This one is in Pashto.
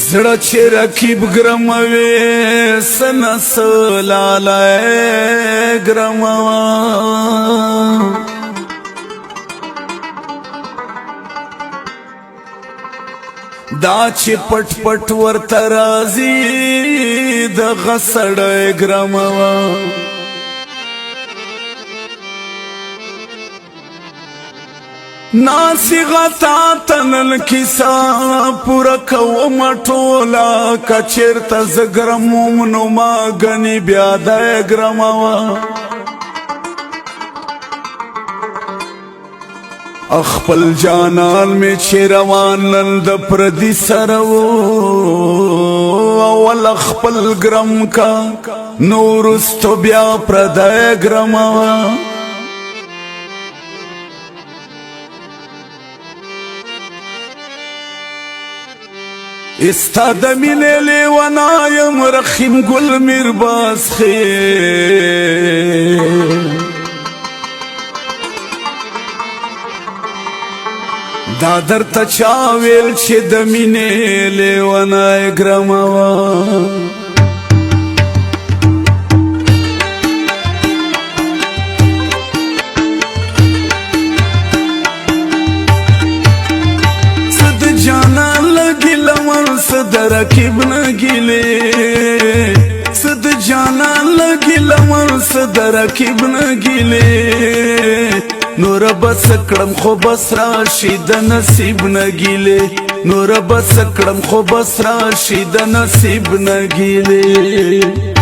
زړه چې رکیب ګرموي سنه سلاله ګرموا دا چې پټ پټ ورته راځي د غسړې ګرموا ناسی غطا تنل کسا پورا کوم ټولا کچرت زګرموم نو ما غني بیا د ګرموا خپل جانان می چروان نن د پردي سرو اول خپل ګرم کا نورست بیا پردای ګرموا استاد مینه لیونایم رخیم گل میرباز خیر دا در تا چاویل چه د مینه لیونای ګرموا صد رکیب نگیلے صد جانان لگی لمر صد رکیب نگیلے نور بس کڑم خو بس راشی د نصیب نگیلے نور بس کڑم خو بس راشی د نصیب نگیلے